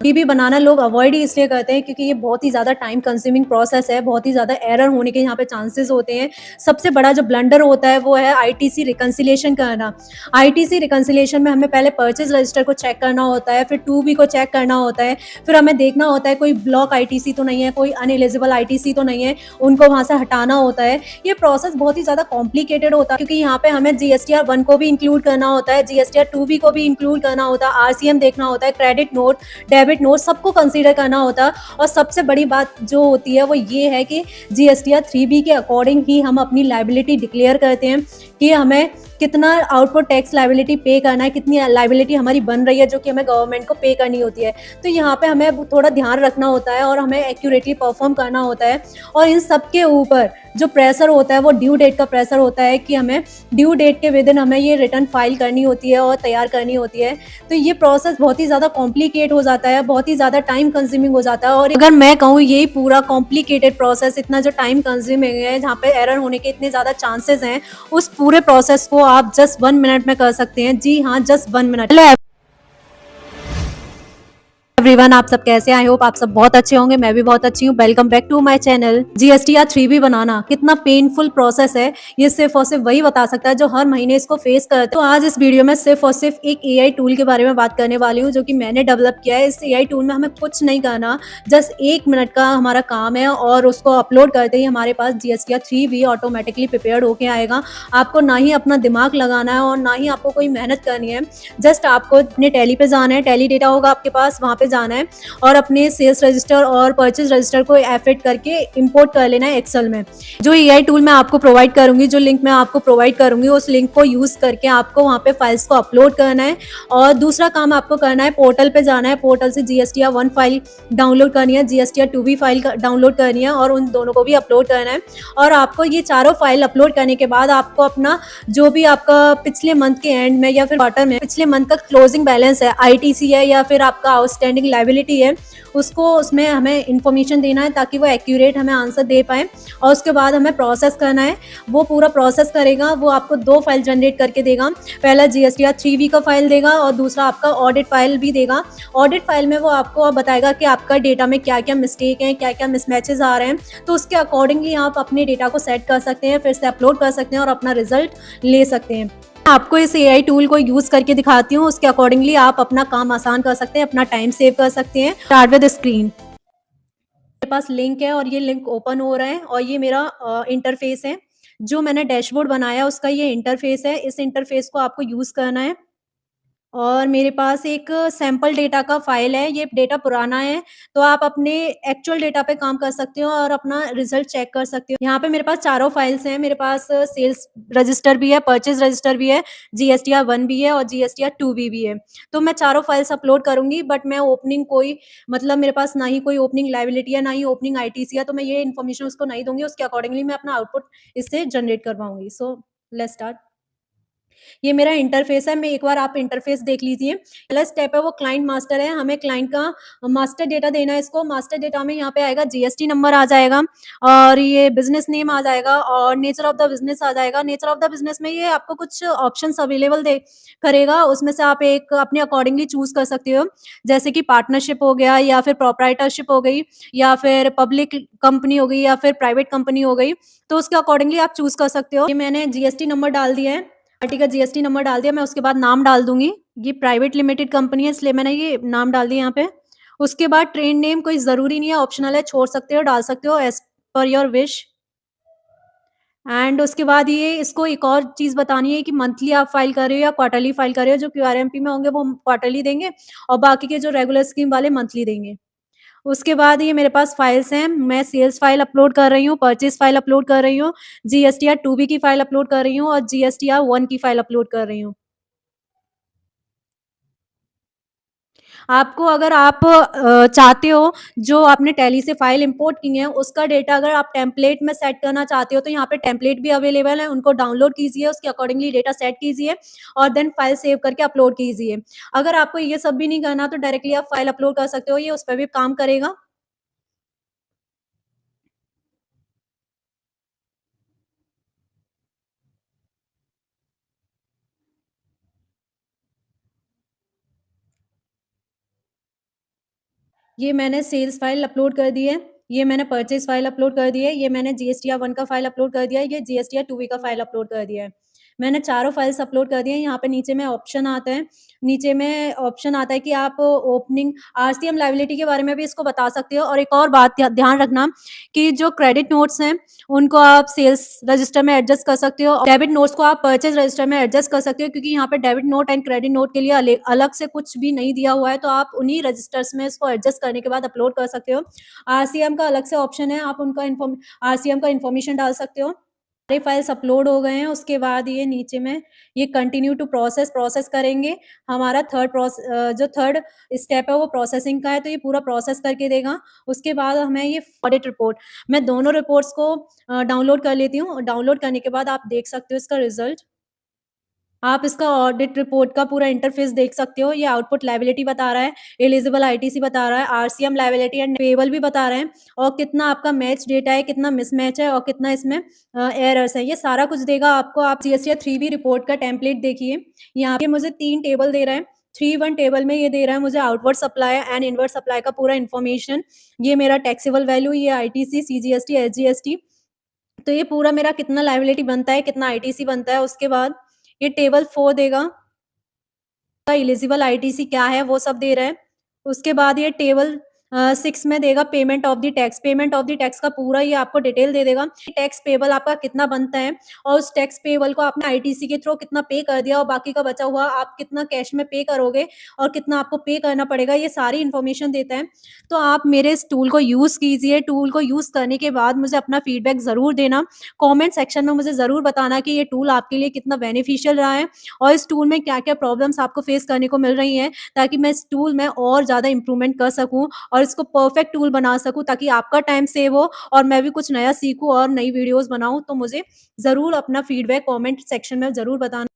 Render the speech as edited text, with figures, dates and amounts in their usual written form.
भी बनाना लोग अवॉइड ही इसलिए करते हैं क्योंकि ये बहुत ही ज़्यादा टाइम कंज्यूमिंग प्रोसेस है, बहुत ही ज़्यादा एरर होने के यहाँ पे चांसेस होते हैं। सबसे बड़ा जो ब्लंडर होता है वो है आईटीसी रिकंसिलिएशन करना। आईटीसी रिकंसिलिएशन में हमें पहले परचेज़ रजिस्टर को चेक करना होता है, फिर 2बी को चेक करना होता है, फिर हमें देखना होता है कोई ब्लॉक आईटीसी तो नहीं है, कोई अनएलिजिबल आईटीसी तो नहीं है, उनको वहाँ से हटाना होता है। ये प्रोसेस बहुत ही ज़्यादा कॉम्प्लिकेटेड होता है क्योंकि यहाँ पे हमें जीएसटीआर 1 को भी इंक्लूड करना होता है, जीएसटीआर 2बी को भी इंक्लूड करना होता है, आरसीएम देखना होता है, क्रेडिट नोट, डेबिट नोट सबको कंसीडर करना होता है। और सबसे बड़ी बात जो होती है वो ये है कि जीएसटीआर 3बी के अकॉर्डिंग ही हम अपनी लायबिलिटी डिक्लेयर करते हैं कि हमें कितना आउटपुट टैक्स लायबिलिटी पे करना है, कितनी लायबिलिटी हमारी बन रही है जो कि हमें गवर्नमेंट को पे करनी होती है। तो यहाँ पे हमें थोड़ा ध्यान रखना होता है और हमें एक्यूरेटली परफॉर्म करना होता है। और इन सब के ऊपर जो प्रेशर होता है वो ड्यू डेट का प्रेशर होता है कि हमें ड्यू डेट के विदिन हमें ये रिटर्न फाइल करनी होती है और तैयार करनी होती है। तो ये प्रोसेस बहुत ही ज़्यादा कॉम्प्लिकेट हो जाता है, बहुत ही ज़्यादा टाइम कंज्यूमिंग हो जाता है। और अगर मैं कहूँ यही पूरा कॉम्प्लिकेटेड प्रोसेस इतना जो टाइम कंज्यूमिंग है, जहाँ पे एरर होने के इतने ज़्यादा चांसेस हैं, उस पूरे प्रोसेस को आप जस्ट 1 मिनट में कर सकते हैं। जी हाँ, जस्ट 1 मिनट। हेलो एवरीवन, आप सब कैसे? आई होप आप सब बहुत अच्छे होंगे। मैं भी बहुत अच्छी हूँ। Welcome back to my channel. GSTR 3बी बनाना कितना पेनफुल प्रोसेस है, ये सिर्फ और सिर्फ वही बता सकता है जो हर महीने इसको फेस करते हैं। तो आज इस वीडियो में सिर्फ और सिर्फ एक एआई टूल के बारे में बात करने वाली हूँ जो कि मैंने डेवलप किया है। इस एआई टूल में हमें कुछ नहीं करना, जस्ट 1 मिनट का हमारा काम है और उसको अपलोड करते ही हमारे पास जीएसटीआर 3बी ऑटोमेटिकली प्रिपेयर्ड होके आएगा। आपको ना ही अपना दिमाग लगाना है और ना ही आपको कोई मेहनत करनी है। जस्ट आपको अपने टैली पे जाना है, टैली डेटा होगा आपके पास, वहाँ पे जाना है और अपने सेल्स रजिस्टर और परचेज रजिस्टर को एफिट करके इंपोर्ट कर लेना है एक्सेल में। जो एआई टूल मैं आपको प्रोवाइड करूंगी, जो लिंक मैं आपको प्रोवाइड करूंगी, उस लिंक को यूज करके आपको वहाँ पे फाइल्स को अपलोड करना है। और दूसरा काम आपको करना है, पोर्टल पे जाना है, पोर्टल से जीएसटीआर 1 फाइल डाउनलोड करनी है, जीएसटीआर 2बी फाइल डाउनलोड करनी है और उन दोनों को भी अपलोड करना है। और आपको ये चारों फाइल अपलोड करने के बाद आपको अपना जो भी आपका पिछले मंथ के एंड में या फिर क्वार्टर में पिछले मंथ का क्लोजिंग बैलेंस है, आईटीसी है या फिर आपका आउटस्टैंडिंग लायबिलिटी है, उसको उसमें हमें इन्फॉर्मेशन देना है ताकि वो एक्यूरेट हमें आंसर दे पाए। और उसके बाद हमें प्रोसेस करना है। वो पूरा प्रोसेस करेगा, वो आपको 2 फाइल जनरेट करके देगा। पहला जीएसटीआर 3बी का फाइल देगा और दूसरा आपका ऑडिट फाइल भी देगा। ऑडिट फाइल में वो आपको बताएगा कि आपका डेटा में क्या क्या मिस्टेक है, क्या क्या मिसमैचेस आ रहे हैं। तो उसके अकॉर्डिंगली आप अपने डेटा को सेट कर सकते हैं, फिर से अपलोड कर सकते हैं और अपना रिजल्ट ले सकते हैं। आपको इस एआई टूल को यूज करके दिखाती हूँ, उसके अकॉर्डिंगली आप अपना काम आसान कर सकते हैं, अपना टाइम सेव कर सकते हैं। Start with screen. मेरे पास लिंक है और ये लिंक ओपन हो रहा है और ये मेरा इंटरफेस है। जो मैंने डैशबोर्ड बनाया उसका ये इंटरफेस है। इस इंटरफेस को आपको यूज करना है। और मेरे पास एक सैंपल डेटा का फ़ाइल है, ये डेटा पुराना है, तो आप अपने एक्चुअल डेटा पे काम कर सकते हो और अपना रिज़ल्ट चेक कर सकते हो। यहाँ पे मेरे पास चारों फ़ाइल्स हैं, मेरे पास सेल्स रजिस्टर भी है, परचेज़ रजिस्टर भी है, जीएसटीआर 1 भी है और जीएसटीआर 2बी भी है। तो मैं चारों फ़ाइल्स अपलोड करूँगी, बट मैं ओपनिंग कोई मतलब मेरे पास ना ही कोई ओपनिंग लायबिलिटी है, ना ही ओपनिंग आईटीसी है, तो मैं ये इन्फॉर्मेशन उसको नहीं दूँगी, उसके अकॉर्डिंगली मैं अपना आउटपुट इससे जनरेट करवाऊँगी। So let's start. ये मेरा इंटरफेस है, मैं एक बार आप इंटरफेस देख लीजिए। पहला स्टेप है वो क्लाइंट मास्टर है, हमें क्लाइंट का मास्टर डेटा देना है इसको। मास्टर डेटा में यहाँ पे आएगा जीएसटी नंबर आ जाएगा और ये बिज़नेस नेम आ जाएगा और नेचर ऑफ द बिज़नेस आ जाएगा। नेचर ऑफ द बिज़नेस में ये आपको कुछ ऑप्शंस अवेलेबल दे करेगा, उसमें से आप एक अपने अकॉर्डिंगली चूज़ कर सकते हो। जैसे कि पार्टनरशिप हो गया या फिर प्रोप्राइटरशिप हो गई या फिर पब्लिक कंपनी हो गई या फिर प्राइवेट कंपनी हो गई, तो उसके अकॉर्डिंगली आप चूज़ कर सकते हो। ये मैंने जीएसटी नंबर डाल दिया है। पार्टी का जीएसटी नंबर डाल दिया, मैं उसके बाद नाम डाल दूँगी। ये प्राइवेट लिमिटेड कंपनी है इसलिए मैंने ये नाम डाल दिया यहाँ पे। उसके बाद ट्रेड नेम कोई ज़रूरी नहीं है, ऑप्शनल है, छोड़ सकते हो, डाल सकते हो as per your wish. And उसके बाद ये इसको एक और चीज़ बतानी है कि मंथली आप फाइल कर रहे हो या क्वार्टरली फाइल कर रहे हो। जो क्यूआरएमपी में होंगे वो क्वार्टरली देंगे और बाकी के जो रेगुलर स्कीम वाले मंथली देंगे। उसके बाद ये मेरे पास फाइल्स हैं, मैं सेल्स फाइल अपलोड कर रही हूँ, परचेज़ फाइल अपलोड कर रही हूँ, जीएसटीआर 2बी की फाइल अपलोड कर रही हूँ और जीएसटीआर 1 की फाइल अपलोड कर रही हूँ। आपको अगर आप चाहते हो जो आपने टैली से फाइल इंपोर्ट की है उसका डेटा अगर आप टेम्पलेट में सेट करना चाहते हो तो यहाँ पे टेम्पलेट भी अवेलेबल है, उनको डाउनलोड कीजिए, उसके अकॉर्डिंगली डेटा सेट कीजिए और देन फाइल सेव करके अपलोड कीजिए। अगर आपको ये सब भी नहीं करना तो डायरेक्टली आप फाइल अपलोड कर सकते हो, ये उस पे भी काम करेगा। ये मैंने सेल्स फाइल अपलोड कर दी है, ये मैंने परचेज़ फाइल अपलोड कर दी है, ये मैंने जीएसटीआर 1 का फाइल अपलोड कर दिया है, ये जीएसटीआर 2 का फाइल अपलोड कर दिया है। मैंने चारों फाइल्स अपलोड कर दिए हैं, यहाँ पे नीचे में ऑप्शन आता है, नीचे में ऑप्शन आता है कि आप ओपनिंग आरसीएम लायबिलिटी के बारे में भी इसको बता सकते हो और एक और बात ध्यान रखना कि जो क्रेडिट नोट्स हैं, उनको आप सेल्स रजिस्टर में एडजस्ट कर सकते हो, डेबिट नोट्स को आप परचेज़ रजिस्टर में एडजस्ट कर सकते हो क्योंकि यहाँ पे debit note and credit note के लिए अलग से कुछ भी नहीं दिया हुआ है, तो आप उन्हीं रजिस्टर्स में इसको एडजस्ट करने के बाद अपलोड कर सकते हो। आरसीएम का अलग से ऑप्शन है, आप उनका आरसीएम का इन्फॉर्मेशन डाल सकते हो। सारे फाइल्स अपलोड हो गए हैं, उसके बाद ये नीचे में ये कंटिन्यू टू प्रोसेस करेंगे। हमारा जो थर्ड स्टेप है वो प्रोसेसिंग का है, तो ये पूरा प्रोसेस करके देगा। उसके बाद हमें ये ऑडिट रिपोर्ट मैं दोनों रिपोर्ट्स को डाउनलोड कर लेती हूँ। डाउनलोड करने के बाद आप देख सकते हो इसका रिज़ल्ट। आप इसका ऑडिट रिपोर्ट का पूरा इंटरफ़ेस देख सकते हो। ये आउटपुट लायबिलिटी बता रहा है, एलिजिबल आईटीसी बता रहा है, आरसीएम लायबिलिटी एंड पेएबल भी बता रहे हैं और कितना आपका मैच डेटा है, कितना मिसमैच है और कितना इसमें एरर्स हैं। ये सारा कुछ देगा आपको। आप जीएसटीआर 3B रिपोर्ट का टेम्पलेट देखिए। यहाँ पे मुझे 3 टेबल दे रहा है। 3-1 टेबल में ये दे रहा है मुझे outward supply and inward supply का पूरा इन्फॉर्मेशन। ये मेरा टैक्सेबल वैल्यू, ये आईटीसी, सीजीएसटी, एसजीएसटी। तो ये पूरा मेरा कितना लायबिलिटी बनता है, कितना आईटीसी बनता है। उसके बाद ये टेबल 4 देगा, का एलिजिबल आईटीसी क्या है वो सब दे रहा है। उसके बाद ये टेबल 6 में देगा payment of the tax. Payment of the tax का पूरा ये आपको डिटेल दे देगा। टैक्स पेबल आपका कितना बनता है और उस टैक्स पेबल को आपने आईटीसी के थ्रू कितना पे कर दिया और बाकी का बचा हुआ आप कितना कैश में पे करोगे और कितना आपको पे करना पड़ेगा, ये सारी इन्फॉर्मेशन देता है। तो आप मेरे इस टूल को यूज़ कीजिए। टूल को यूज़ करने के बाद मुझे अपना फीडबैक ज़रूर देना। कमेंट सेक्शन में मुझे ज़रूर बताना कि ये टूल आपके लिए कितना बेनिफिशियल रहा है और इस टूल में क्या-क्या प्रॉब्लम्स आपको फेस करने को मिल रही हैं, ताकि मैं इस टूल में और ज़्यादा इम्प्रूवमेंट कर सकूँ और इसको परफेक्ट टूल बना सकूँ ताकि आपका टाइम सेव हो और मैं भी कुछ नया सीखूँ और नई वीडियोज़ बनाऊँ। तो मुझे ज़रूर अपना फीडबैक कमेंट सेक्शन में ज़रूर बताना।